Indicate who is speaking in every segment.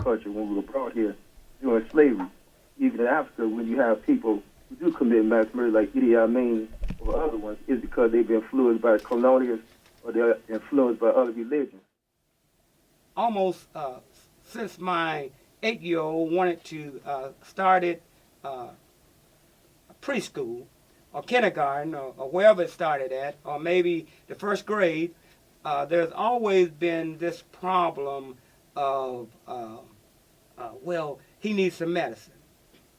Speaker 1: culture when we were brought here during slavery. Even in Africa, when you have people who do commit mass murder like Idi Amin or other ones, is because they've been influenced by colonials or they're influenced by other religions.
Speaker 2: Almost since my 8-year-old wanted to start it preschool or kindergarten or wherever it started at, or maybe the first grade, there's always been this problem of, well, he needs some medicine.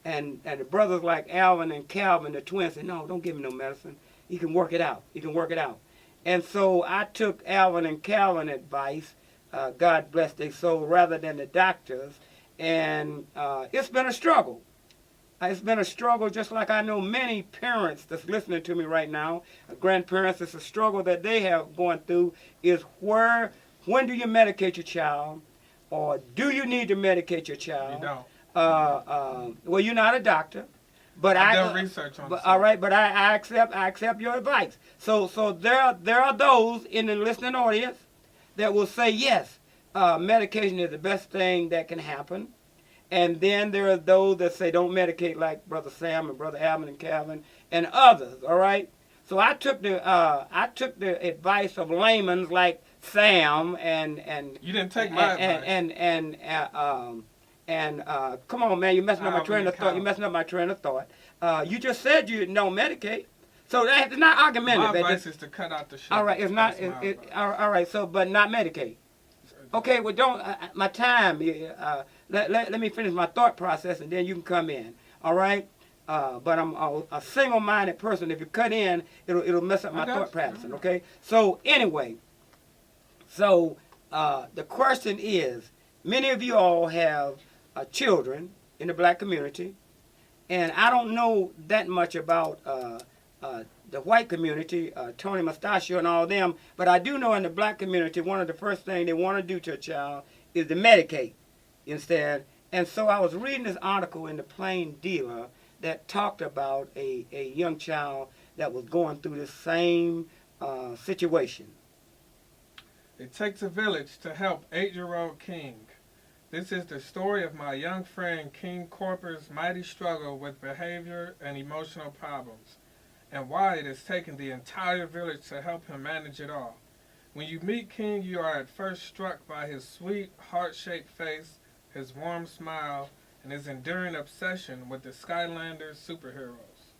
Speaker 2: And the brothers like Alvin and Calvin, the twins, said, no, don't give him no medicine. He can work it out. He can work it out. And so I took Alvin and Calvin advice, God bless their soul, rather than the doctors. And it's been a struggle. It's been a struggle, just like I know many parents that's listening to me right now, grandparents, it's a struggle that they have going through is when do you medicate your child, or do you need to medicate your child?
Speaker 3: You don't.
Speaker 2: Well, you're not a doctor, but
Speaker 3: I've done research on it.
Speaker 2: All right, but I accept your advice. So there are those in the listening audience that will say yes, medication is the best thing that can happen. And then there are those that say don't medicate, like Brother Sam and Brother Alvin and Calvin and others. All right. So I took the advice of laymen like Sam and
Speaker 3: you didn't take my advice.
Speaker 2: And come on, man, you're messing up my train of thought. You're messing up my train of thought. You just said you don't medicate, so that's not argumentative.
Speaker 3: My advice is to cut out the sugar.
Speaker 2: All right, it's not. All right, so but not medicate. Okay, well, don't my time. Let me finish my thought process, and then you can come in. All right. But I'm a single-minded person. If you cut in, it'll mess up my thought process. Okay. So anyway, the question is, many of you all have children in the black community, and I don't know that much about the white community, Tony Mustachio and all them, but I do know in the black community, one of the first things they want to do to a child is to medicate instead. And so I was reading this article in the Plain Dealer that talked about a young child that was going through the same situation.
Speaker 3: It takes a village to help 8-year-old King. This is the story of my young friend King Corper's mighty struggle with behavior and emotional problems, and why it has taken the entire village to help him manage it all. When you meet King, you are at first struck by his sweet, heart-shaped face, his warm smile, and his enduring obsession with the Skylanders superheroes.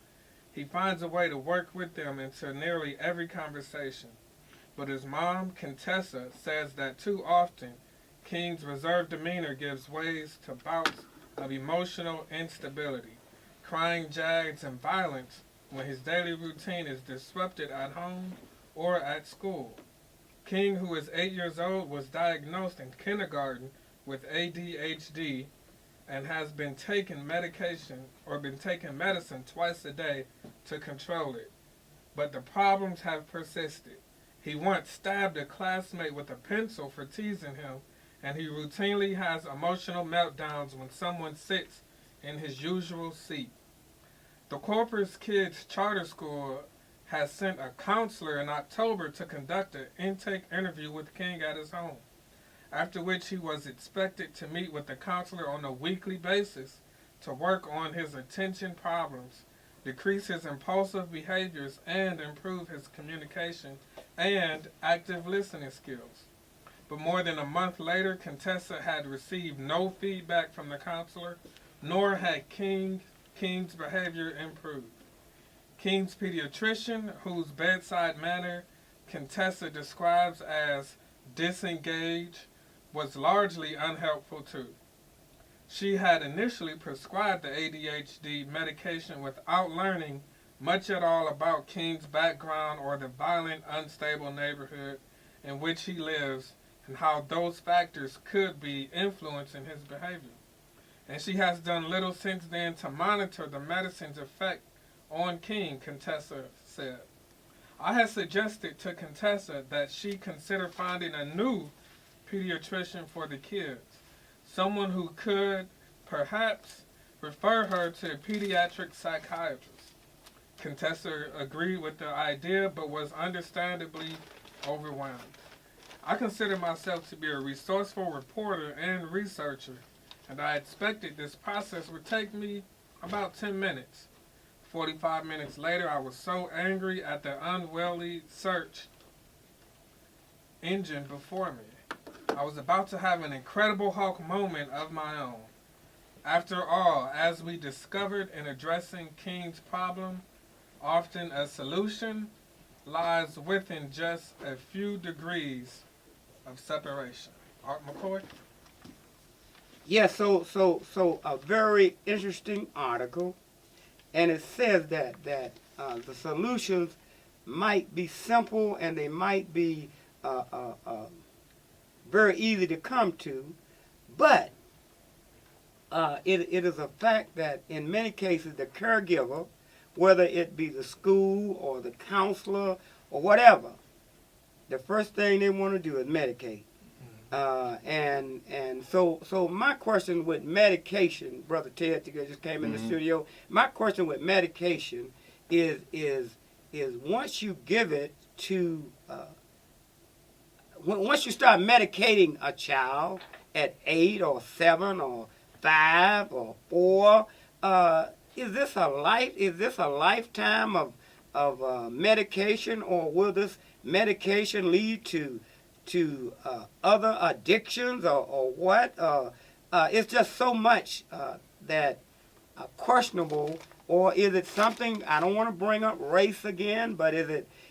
Speaker 3: He finds a way to work with them into nearly every conversation. But his mom, Contessa, says that too often, King's reserved demeanor gives ways to bouts of emotional instability, crying jags, and violence when his daily routine is disrupted at home or at school. King, who is 8 years old, was diagnosed in kindergarten with ADHD and has been taking medicine twice a day to control it. But the problems have persisted. He once stabbed a classmate with a pencil for teasing him, and he routinely has emotional meltdowns when someone sits in his usual seat. The Corpus Kids Charter School has sent a counselor in October to conduct an intake interview with King at his home, after which he was expected to meet with the counselor on a weekly basis to work on his attention problems, decrease his impulsive behaviors, and improve his communication and active listening skills. But more than a month later, Contessa had received no feedback from the counselor, nor had King's behavior improved. King's pediatrician, whose bedside manner Contessa describes as disengaged, was largely unhelpful too. She had initially prescribed the ADHD medication without learning much at all about King's background or the violent, unstable neighborhood in which he lives and how those factors could be influencing his behavior. And she has done little since then to monitor the medicine's effect on King, Contessa said. I had suggested to Contessa that she consider finding a new pediatrician for the kids, someone who could perhaps refer her to a pediatric psychiatrist. Contessa agreed with the idea, but was understandably overwhelmed. I consider myself to be a resourceful reporter and researcher, and I expected this process would take me about 10 minutes. 45 minutes later, I was so angry at the unwieldy search engine before me. I was about to have an Incredible Hulk moment of my own. After all, as we discovered in addressing King's problem, often a solution lies within just a few degrees of separation. Art McCoy?
Speaker 2: Yeah, so a very interesting article, and it says that the solutions might be simple and they might be very easy to come to, but it is a fact that in many cases the caregiver, whether it be the school or the counselor or whatever, the first thing they want to do is medicate. And so my question with medication, Brother Ted just came in the studio. My question with medication is once you give it to once you start medicating a child at 8 or 7 or 5 or 4, is this a lifetime of medication, or will this medication lead to other addictions or what? It's just so much that questionable. Or is it something? I don't want to bring up race again, but is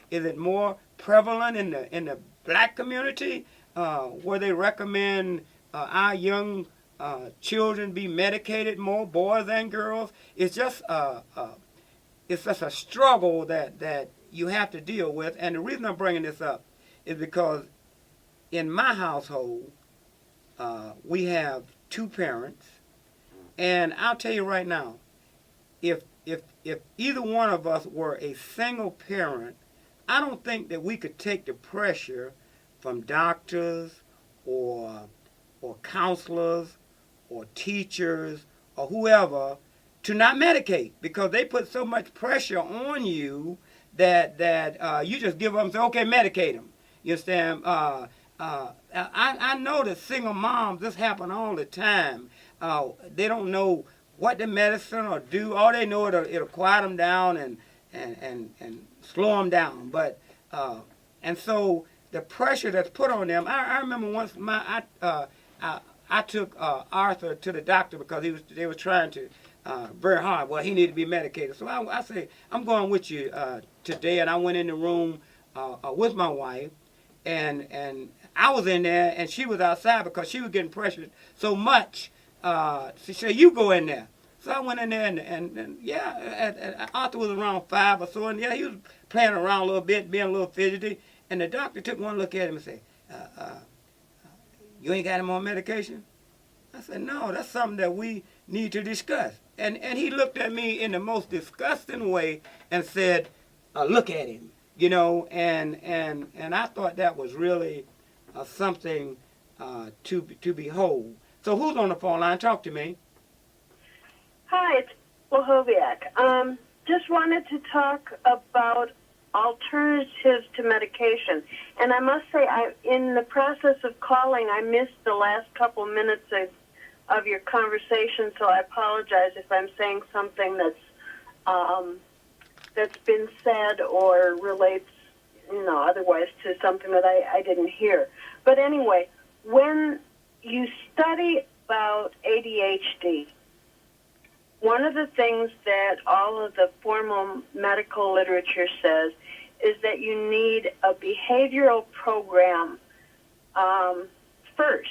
Speaker 2: it more prevalent in the black community where they recommend our young children be medicated more, boys and girls? It's just a struggle that you have to deal with. And the reason I'm bringing this up is because in my household, we have 2 parents, and I'll tell you right now, if either one of us were a single parent, I don't think that we could take the pressure from doctors or counselors or teachers or whoever to not medicate, because they put so much pressure on you that you just give up and say, okay, medicate them. You understand? I know that single moms, this happen all the time. They don't know what the medicine will do. All they know, it'll quiet them down and slow them down. But and so the pressure that's put on them. I remember once I took Arthur to the doctor because they were trying to very hard. Well, he needed to be medicated. So I say, I'm going with you today. And I went in the room with my wife, and I was in there, and she was outside because she was getting pressured so much. She said, you go in there. So I went in there, and yeah, Arthur was around 5 or so, and yeah, he was playing around a little bit, being a little fidgety. And the doctor took one look at him and said, you ain't got any more medication? I said, no, that's something that we need to discuss. And he looked at me in the most disgusting way and said, look at him, you know, and I thought that was really something to behold. So who's on the phone line? Talk to me.
Speaker 4: Hi, it's Wahoviak. Just wanted to talk about alternatives to medication. And I must say, in the process of calling, I missed the last couple minutes of your conversation, so I apologize if I'm saying something that's been said or relates, otherwise to something that I didn't hear. But anyway, when you study about ADHD, one of the things that all of the formal medical literature says is that you need a behavioral program first.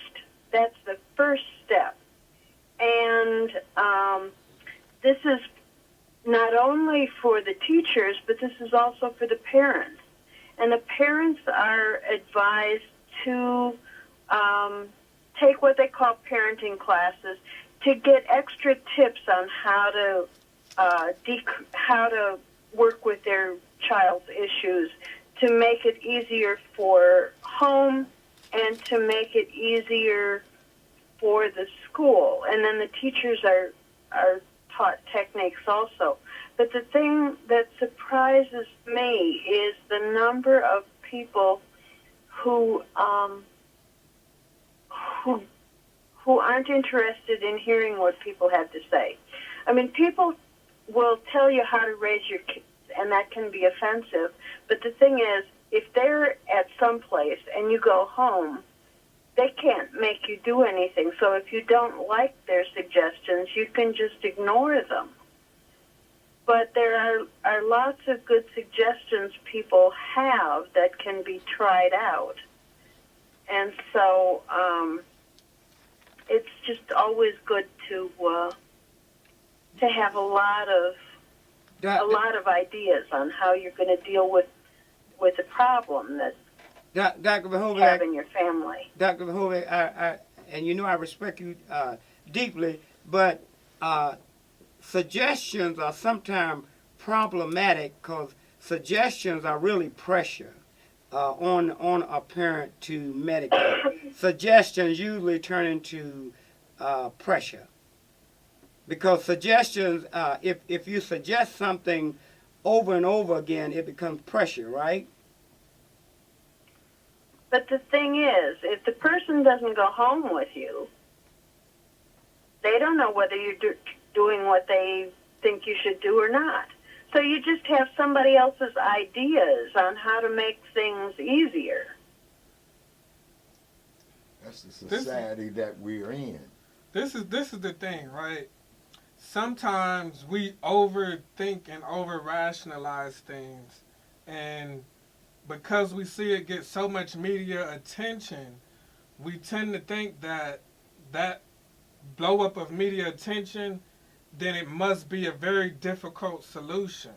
Speaker 4: That's the first step. And this is not only for the teachers, but this is also for the parents. And the parents are advised to take what they call parenting classes to get extra tips on how to work with their child's issues, to make it easier for home and to make it easier for the school. And then the teachers are taught techniques also. But the thing that surprises me is the number of people who who aren't interested in hearing what people have to say. I mean, people will tell you how to raise your kids, and that can be offensive. But the thing is, if they're at some place and you go home, they can't make you do anything. So if you don't like their suggestions, you can just ignore them. But there are lots of good suggestions people have that can be tried out. And so it's just always good to have a lot of ideas on how you're going to deal with a problem that
Speaker 2: Dr.
Speaker 4: you have in your family.
Speaker 2: Dr. Verhoeven, and you know I respect you deeply, but suggestions are sometimes problematic because suggestions are really pressure on a parent to medicate. Suggestions usually turn into pressure. Because suggestions, if you suggest something over and over again, it becomes pressure, right?
Speaker 4: But the thing is, if the person doesn't go home with you, they don't know whether you're doing what they think you should do or not. So you just have somebody else's ideas on how to make things easier.
Speaker 5: That's the society that we're in.
Speaker 3: This is the thing, right? Sometimes we overthink and over-rationalize things, and because we see it get so much media attention, we tend to think that blow-up of media attention, then it must be a very difficult solution.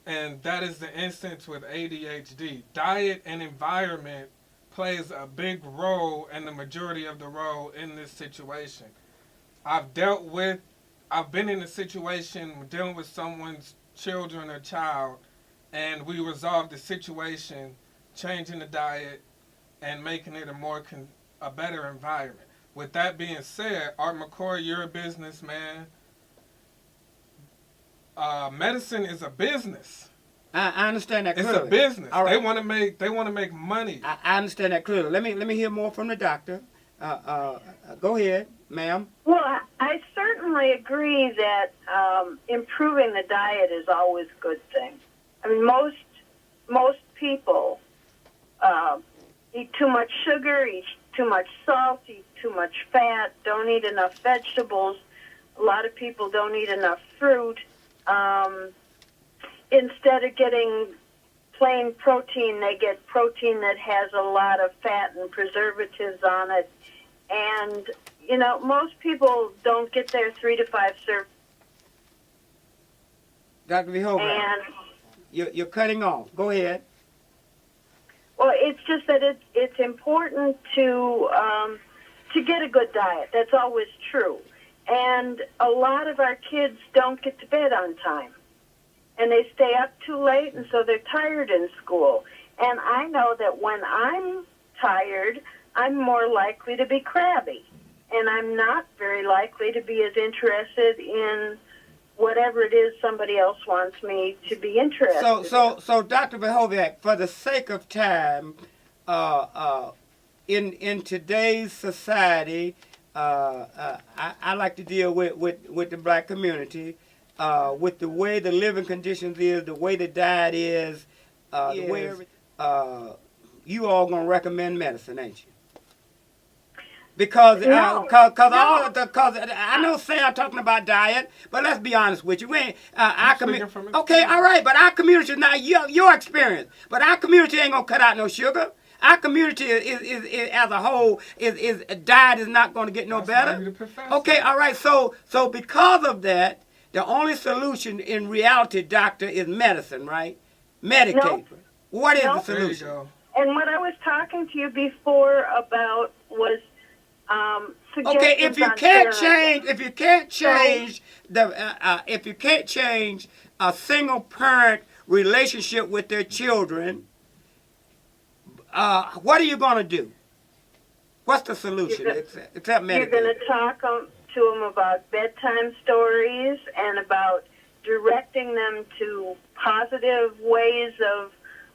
Speaker 3: And that is the instance with ADHD. Diet and environment plays a big role, and the majority of the role in this situation. I've been in a situation dealing with someone's children or child, and we resolved the situation, changing the diet and making it a better environment. With that being said, Art McCoy, you're a businessman. Medicine is a business.
Speaker 2: I understand that clearly.
Speaker 3: It's a business.
Speaker 2: All right.
Speaker 3: They want to make money.
Speaker 2: I understand that clearly. Let me hear more from the doctor. Go ahead, ma'am.
Speaker 4: Well, I certainly agree that improving the diet is always a good thing. I mean, most people eat too much sugar, eat too much salt, eat too much fat, don't eat enough vegetables. A lot of people don't eat enough fruit. Instead of getting plain protein, they get protein that has a lot of fat and preservatives on it. And, you know, most people don't get their 3 to 5 servings.
Speaker 2: Dr. Verhoeven,
Speaker 4: And
Speaker 2: you're cutting off. Go ahead.
Speaker 4: well, it's just that it's important to get a good diet. That's always true. And a lot of our kids don't get to bed on time. And they stay up too late, and so they're tired in school. And I know that when I'm tired, I'm more likely to be crabby. And I'm not very likely to be as interested in whatever it is somebody else wants me to be interested in.
Speaker 2: So Dr. Verhoeven, for the sake of time, in today's society, I like to deal with the black community, with the way the living conditions is, the way the diet is, the way you all gonna recommend medicine, ain't you? Because I know Sam talking about diet, but let's be honest with you. We ain't okay, all right, but our community is not your experience. But our community ain't gonna cut out no sugar. Our community is as a whole is diet is not going to get no better. Okay, all right. So because of that, the only solution in reality, doctor, is medicine, right? Medicate.
Speaker 4: No.
Speaker 2: What is
Speaker 4: No.
Speaker 2: the solution?
Speaker 4: And what I was talking to you before about was suggestions
Speaker 2: Okay, if you
Speaker 4: on
Speaker 2: can't
Speaker 4: parenting.
Speaker 2: if you can't change a single parent relationship with their children, what are you going to do? What's the solution? Except meditate.
Speaker 4: You're going to talk to them about bedtime stories and about directing them to positive ways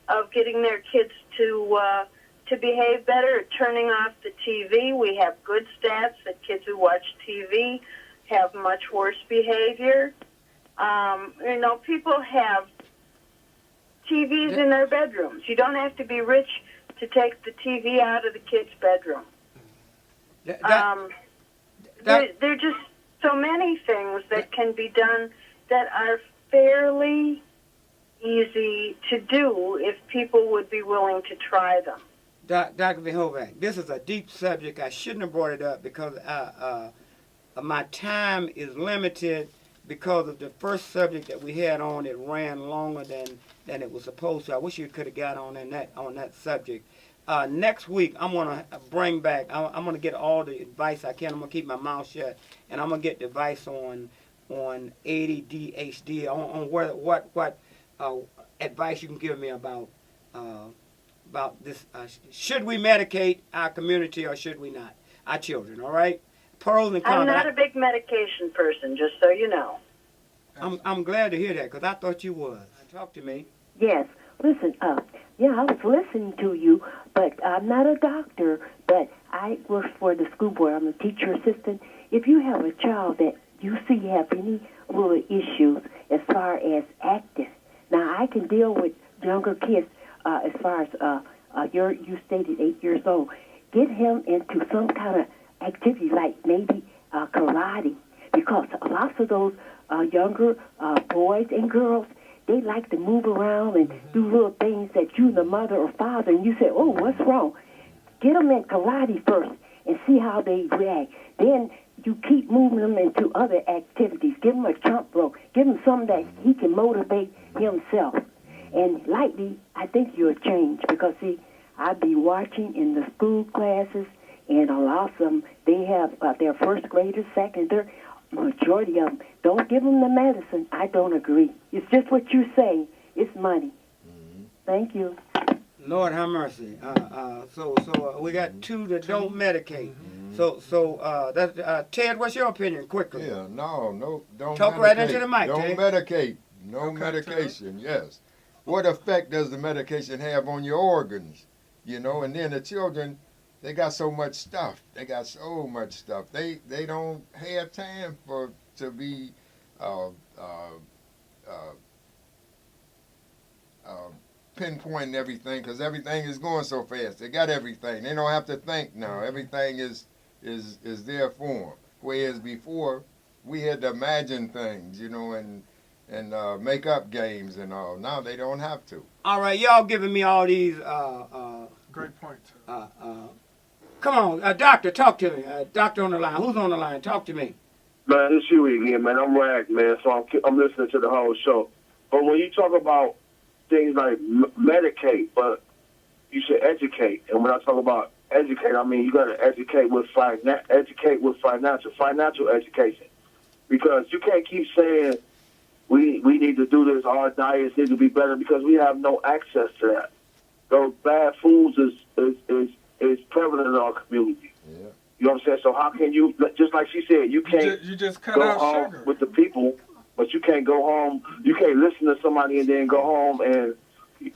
Speaker 4: of getting their kids to to behave better, turning off the TV. We have good stats that kids who watch TV have much worse behavior. People have TVs in their bedrooms. You don't have to be rich to take the TV out of the kid's bedroom. There are just so many things that can be done that are fairly easy to do if people would be willing to try them.
Speaker 2: Dr. Verhoeven, this is a deep subject. I shouldn't have brought it up because my time is limited because of the first subject that we had on. It ran longer than it was supposed to. I wish you could have got on that subject. Next week, I'm going to bring back, I'm going to get all the advice I can. I'm going to keep my mouth shut, and I'm going to get the advice on ADHD, on what advice you can give me about this. Should we medicate our community or should we not? Our children, all right? Pros and cons.
Speaker 4: I'm not a big medication person, just so you know.
Speaker 2: I'm glad to hear that because I thought you was. Talk to me.
Speaker 6: Yes. Listen, I was listening to you, but I'm not a doctor, but I work for the school board. I'm a teacher assistant. If you have a child that you see have any little issues as far as active, now I can deal with younger kids as far as you stated 8 years old. Get him into some kind of activity like maybe karate, because lots of those younger boys and girls, they like to move around and do little things that you, the mother or father, and you say, oh, what's wrong? Get them in karate first and see how they react. Then you keep moving them into other activities. Give him a jump rope. Give him something that he can motivate himself. And likely, I think you'll change because, see, I'd be watching in the school classes, and a lot of them, they have their first graders, second, third. Majority of them, don't give them the medicine. I don't agree. It's just what you say. It's money. Mm-hmm. Thank you.
Speaker 2: Lord have mercy. So we got two that don't medicate. Mm-hmm. So Ted, what's your opinion, quickly?
Speaker 5: Yeah, no, don't
Speaker 2: talk
Speaker 5: medicate.
Speaker 2: Right into the mic.
Speaker 5: Don't
Speaker 2: Ted.
Speaker 5: medicate. No medication. Yes. What effect does the medication have on your organs? And then the children, they got so much stuff. They don't have time to be pinpointing everything because everything is going so fast. They got everything. They don't have to think now. Everything is there for them. Whereas before, we had to imagine things, and make up games and all. Now they don't have to.
Speaker 2: All right, y'all giving me all these
Speaker 3: great points.
Speaker 2: Come on, doctor, talk to me. Doctor on the line. Who's on the line? Talk to me.
Speaker 1: Man, it's you again, man. I'm Rag, man, so I'm listening to the whole show. But when you talk about things like medicate, but you should educate. And when I talk about educate, I mean you got to educate with financial education. Because you can't keep saying we need to do this, our diets need to be better, because we have no access to that. Those bad foods is prevalent in our community. Yeah. You know what I'm saying? So how can you, just like she said, you can't
Speaker 3: you just cut
Speaker 1: go
Speaker 3: out
Speaker 1: home
Speaker 3: sugar
Speaker 1: with the people, but you can't go home, you can't listen to somebody and then go home and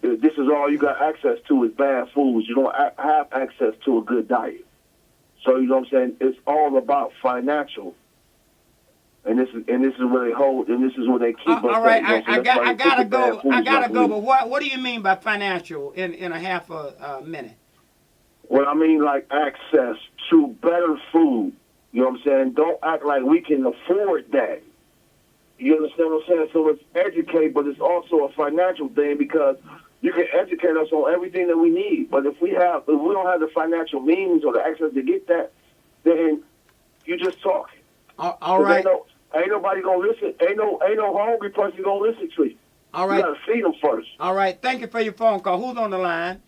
Speaker 1: this is all you got access to is bad foods. You don't have access to a good diet. So you know what I'm saying? It's all about financial. And this is where they hold, and this is where they keep us.
Speaker 2: All right, I gotta go. But what do you mean by financial in a half a minute?
Speaker 1: Well, I mean like access to better food. You know what I'm saying? Don't act like we can afford that. You understand what I'm saying? So it's educate, but it's also a financial thing because you can educate us on everything that we need. But if we don't have the financial means or the access to get that, then you just talking.
Speaker 2: All right.
Speaker 1: Ain't nobody gonna listen. Ain't no hungry person gonna listen to you.
Speaker 2: All right.
Speaker 1: You gotta feed them first.
Speaker 2: All right. Thank you for your phone call. Who's on the line?